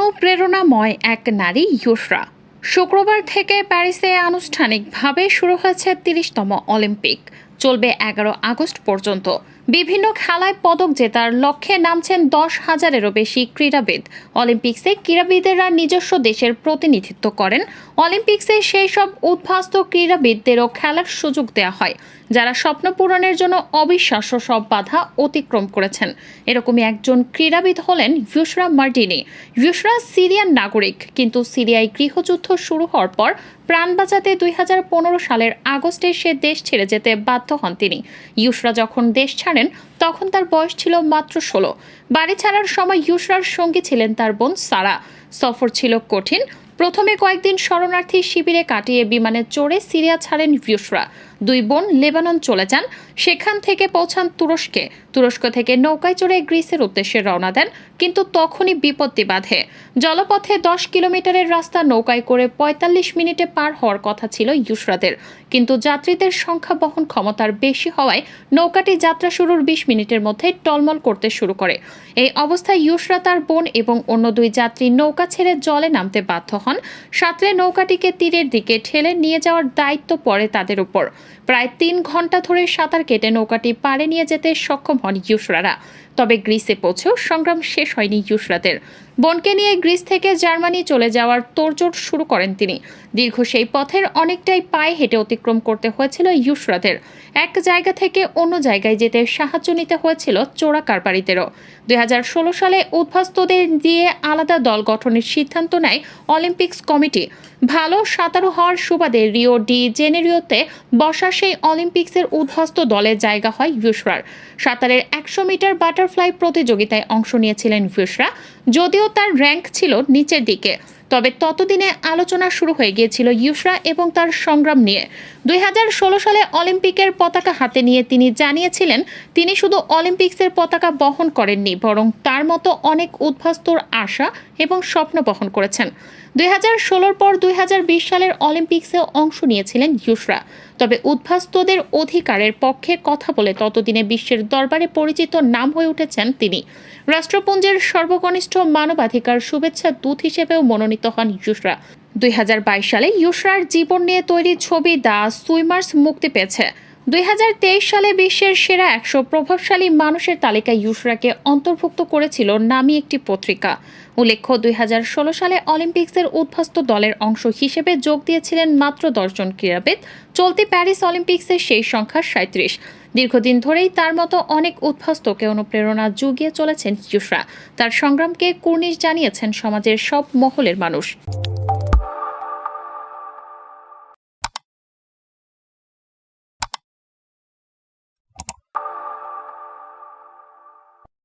অনুপ্রেরণাময় এক নারী ইউশরা। শুক্রবার থেকে প্যারিসে আনুষ্ঠানিকভাবে শুরু হয়েছে ৩০তম অলিম্পিক। চলবে ১১ আগস্ট পর্যন্ত। বিভিন্ন খেলায় পদক জেতার লক্ষ্যে নামছেন ১০,০০০-এরও বেশি ক্রীড়াবিদ। অলিম্পিক্সে ক্রীড়াবিদেরা নিজস্ব দেশের প্রতিনিধিত্ব করেন। অলিম্পিক্সে সেই সব উদ্বাস্তু ক্রীড়াবিদদেরও খেলার সুযোগ দেওয়া হয় যারা স্বপ্ন পূরণের জন্য অবিশ্বাস্য সব বাধা অতিক্রম করেছেন। এরকমই একজন ক্রীড়াবিদ হলেন ইউশরা মার্টিনি। ইউশরা সিরিয়ান নাগরিক, কিন্তু সিরিয়ায় গৃহযুদ্ধ শুরু হওয়ার পর প্রাণ বাঁচাতে ২০১৫ সালের আগস্টে সে দেশ ছেড়ে যেতে বাধ্য হন তিনি। ইউশরা যখন দেশ ছাড়েন তখন তার বয়স ছিল মাত্র ১৬। বাড়ি ছাড়ার সময় ইউশরার সঙ্গী ছিলেন তার বোন সারা। সফর ছিল কঠিন। প্রথমে কয়েকদিন শরণার্থী শিবিরে কাটিয়ে বিমানে চড়ে সিরিয়া ছাড়েন ইউশরা। দুই বোন লেবানন চলে যান, সেখান থেকে পৌঁছান তুরস্কে। তুরস্ক থেকে নৌকায় চড়ে গ্রিসের উদ্দেশ্যে রওনা দেন, কিন্তু তখনই বিপত্তি বাধে। জলপথে ১০ কিলোমিটারের রাস্তা নৌকায় করে ৪৫ মিনিটে পার হওয়ার কথা ছিল ইউশরাদের, কিন্তু যাত্রীদের সংখ্যা বহন ক্ষমতার বেশি হওয়ায় নৌকাটি যাত্রা শুরুর ২০ মিনিটের মধ্যে টলমল করতে শুরু করে। এই অবস্থায় ইউশরা, তার বোন এবং অন্য দুই যাত্রী নৌকা ছেড়ে জলে নামতে বাধ্য হন। সাঁতরে নৌকাটিকে তীরের দিকে ঠেলে নিয়ে যাওয়ার দায়িত্ব পড়ে তাদের উপর। প্রায় ৩ ঘন্টা ধরে সাঁতার কেটে নৌকাটি পাড়ে নিয়ে যেতে সক্ষম হন ইউশরারা। তবে গ্রিসে পৌঁছেও সংগ্রাম শেষ হয়নি ইউশরাদের। বোনকে নিয়ে গ্রিস থেকে জার্মানি চলে যাওয়ার তোড়জোড় শুরু করেন তিনি। দীর্ঘ সেই পথের অনেকটাই পায়ে হেঁটে অতিক্রম করতে হয়েছিল ইউশরাদের। এক জায়গা থেকে অন্য জায়গায় যেতে সাহায্য নিতে হয়েছিল চোরা কারবারিদেরও। ২০১৬ সালে উদ্বাস্তুদের দিয়ে আলাদা দল গঠনের সিদ্ধান্ত নেয় অলিম্পিক্স কমিটি। ভালো সাঁতারু হওয়ার সুবাদে রিও ডি জেনেরিওতে বসা সেই অলিম্পিক্সের উদ্বাস্তু দলের জায়গা হয় ইউশরার। সাঁতারের ১০০ মিটার বাটারফ্লাই প্রতিযোগিতায় অংশ নিয়েছিলেন ইউশরা। যদিও তার র্যাঙ্ক ছিল নিচের দিকে, তবে ততদিনে আলোচনা শুরু হয়ে গিয়েছিল ইউশরা এবং তার সংগ্রাম নিয়ে। ২০১৬ সালে অলিম্পিকের পতাকা হাতে নিয়ে তিনি জানিয়েছিলেন তিনি শুধু অলিম্পিক্সের পতাকা বহন করেননি, বরং তার মতো অনেক উদ্বাস্তুর আশা এবং স্বপ্ন বহন করেছেন। ২০১৬ পর ২০২০ সালের অলিম্পিক্সেও অংশ নিয়েছিলেন ইউশরা। তবে উদ্বাস্তুদের অধিকারের পক্ষে কথা বলে ততদিনে বিশ্বের দরবারে পরিচিত নাম হয়ে উঠেছেন তিনি। রাষ্ট্রপুঞ্জের সর্বকনিষ্ঠ মানবাধিকার শুভেচ্ছা দূত হিসেবেও মনোনীত হন ইউশরা। ২০২২ সালে ইউশরার জীবন নিয়ে তৈরি ছবি দ্য সুইমার্স মুক্তি পেয়েছে। ২০২৩ সালে বিশ্বের সেরা ১০০ প্রভাবশালী মানুষের তালিকায় ইউশরাকে অন্তর্ভুক্ত করেছিল নামী একটি পত্রিকা। উল্লেখ্য, ২০১৬ সালে অলিম্পিক্সের উদ্বাস্তু দলের অংশ হিসেবে যোগ দিয়েছিলেন মাত্র ১০ জন ক্রীড়াবিদ। চলতি প্যারিস অলিম্পিক্সের সেই সংখ্যা ৩৭। দীর্ঘদিন ধরেই তার মতো অনেক উদ্বাস্তুকে অনুপ্রেরণা জুগিয়ে চলেছেন ইউশরা। তার সংগ্রামকে কুর্নিশ জানিয়েছেন সমাজের সব মহলের মানুষ।